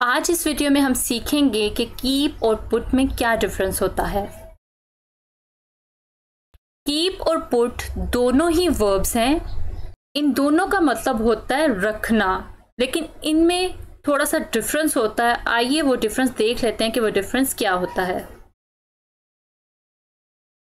आज इस वीडियो में हम सीखेंगे कि कीप और पुट में क्या डिफरेंस होता है। कीप और पुट दोनों ही वर्ब्स हैं। इन दोनों का मतलब होता है रखना, लेकिन इनमें थोड़ा सा डिफरेंस होता है। आइए वो डिफरेंस देख लेते हैं कि वो डिफरेंस क्या होता है।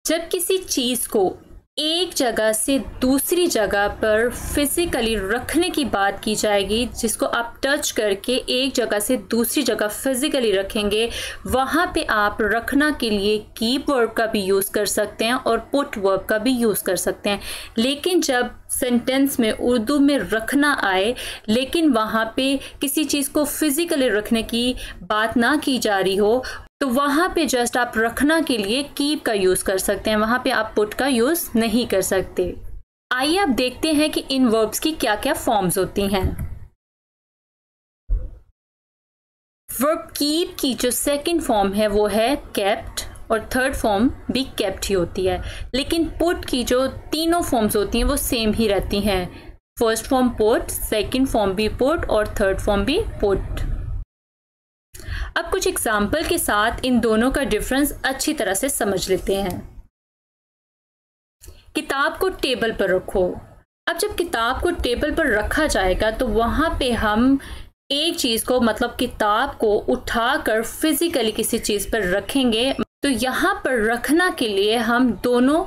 जब किसी चीज़ को एक जगह से दूसरी जगह पर फिजिकली रखने की बात की जाएगी, जिसको आप टच करके एक जगह से दूसरी जगह फिजिकली रखेंगे, वहाँ पे आप रखना के लिए कीप वर्ब का भी यूज़ कर सकते हैं और पुट वर्ब का भी यूज़ कर सकते हैं। लेकिन जब सेंटेंस में उर्दू में रखना आए लेकिन वहाँ पे किसी चीज़ को फिजिकली रखने की बात ना की जा रही हो, तो वहाँ पे जस्ट आप रखना के लिए कीप का यूज़ कर सकते हैं, वहाँ पे आप पुट का यूज़ नहीं कर सकते। आइए आप देखते हैं कि इन वर्ब्स की क्या क्या फॉर्म्स होती हैं। वर्ब कीप की जो सेकंड फॉर्म है वो है केप्ट और थर्ड फॉर्म भी केप्ट ही होती है। लेकिन पुट की जो तीनों फॉर्म्स होती हैं वो सेम ही रहती हैं। First form put, second form भी पुट और थर्ड फॉर्म भी पुट। अब कुछ एग्जाम्पल के साथ इन दोनों का डिफरेंस अच्छी तरह से समझ लेते हैं। किताब को टेबल पर रखो। अब जब किताब को टेबल पर रखा जाएगा तो वहाँ पे हम एक चीज़ को, मतलब किताब को उठाकर फिजिकली किसी चीज़ पर रखेंगे। तो यहाँ पर रखना के लिए हम दोनों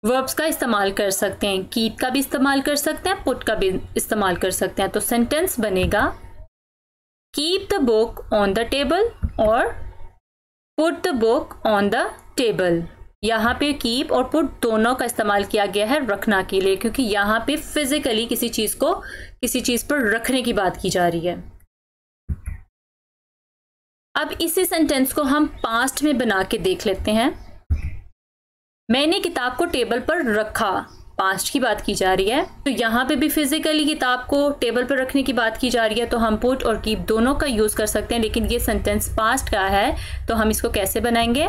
वर्ब्स का इस्तेमाल कर सकते हैं। कीप का भी इस्तेमाल कर सकते हैं, पुट का भी इस्तेमाल कर सकते हैं। तो सेंटेंस बनेगा Keep the book on the table और put the book on the table। यहाँ पे keep और put दोनों का इस्तेमाल किया गया है रखना के लिए, क्योंकि यहाँ पे फिजिकली किसी चीज़ को किसी चीज़ पर रखने की बात की जा रही है। अब इसी सेंटेंस को हम पास्ट में बना के देख लेते हैं। मैंने किताब को टेबल पर रखा, पास्ट की बात की जा रही है। तो यहाँ पे भी फिजिकली किताब को टेबल पर रखने की बात की जा रही है, तो हम पुट और कीप दोनों का यूज़ कर सकते हैं। लेकिन ये सेंटेंस पास्ट का है, तो हम इसको कैसे बनाएंगे?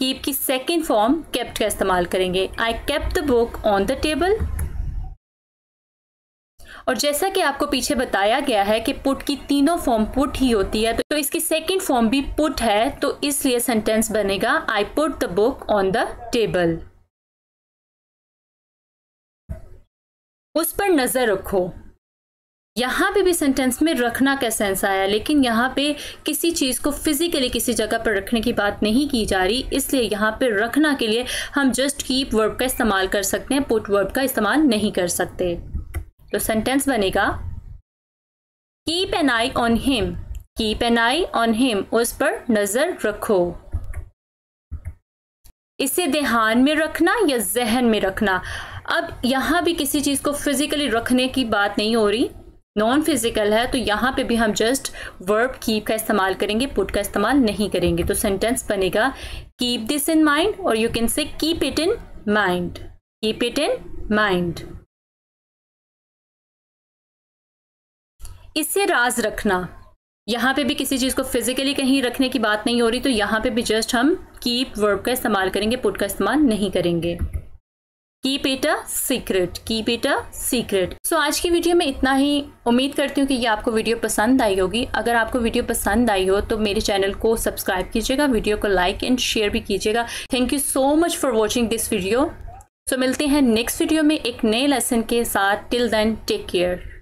कीप की सेकंड फॉर्म केप्ट का इस्तेमाल करेंगे। I kept the book on the table. और जैसा कि आपको पीछे बताया गया है कि पुट की तीनों फॉर्म पुट ही होती है, तो इसकी सेकंड फॉर्म भी पुट है, तो इसलिए सेंटेंस बनेगा I put the book on the table. उस पर नजर रखो। यहाँ पे भी सेंटेंस में रखना का सेंस आया, लेकिन यहाँ पे किसी चीज़ को फिजिकली किसी जगह पर रखने की बात नहीं की जा रही, इसलिए यहाँ पे रखना के लिए हम जस्ट कीप वर्ब का इस्तेमाल कर सकते हैं, पुट वर्ब का इस्तेमाल नहीं कर सकते। तो सेंटेंस बनेगा keep an I on him. Keep an I on him, उस पर नजर रखो। इसे ध्यान में रखना या जहन में रखना। अब यहाँ भी किसी चीज़ को फिजिकली रखने की बात नहीं हो रही, नॉन फिजिकल है, तो यहाँ पे भी हम जस्ट वर्ब कीप का इस्तेमाल करेंगे, पुट का इस्तेमाल नहीं करेंगे। तो सेंटेंस बनेगा कीप दिस इन माइंड और you can say keep it in mind. Keep it in mind. इससे राज रखना। यहाँ पे भी किसी चीज़ को फिजिकली कहीं रखने की बात नहीं हो रही, तो यहाँ पे भी जस्ट हम कीप वर्ब का इस्तेमाल करेंगे, पुट का इस्तेमाल नहीं करेंगे। Keep it a secret. Keep it a secret. So आज की वीडियो में इतना ही। उम्मीद करती हूँ कि ये आपको वीडियो पसंद आई होगी। अगर आपको वीडियो पसंद आई हो तो मेरे चैनल को सब्सक्राइब कीजिएगा, वीडियो को लाइक एंड शेयर भी कीजिएगा। Thank you so much for watching this video. So मिलते हैं नेक्स्ट वीडियो में एक नए लेसन के साथ। Till then take care.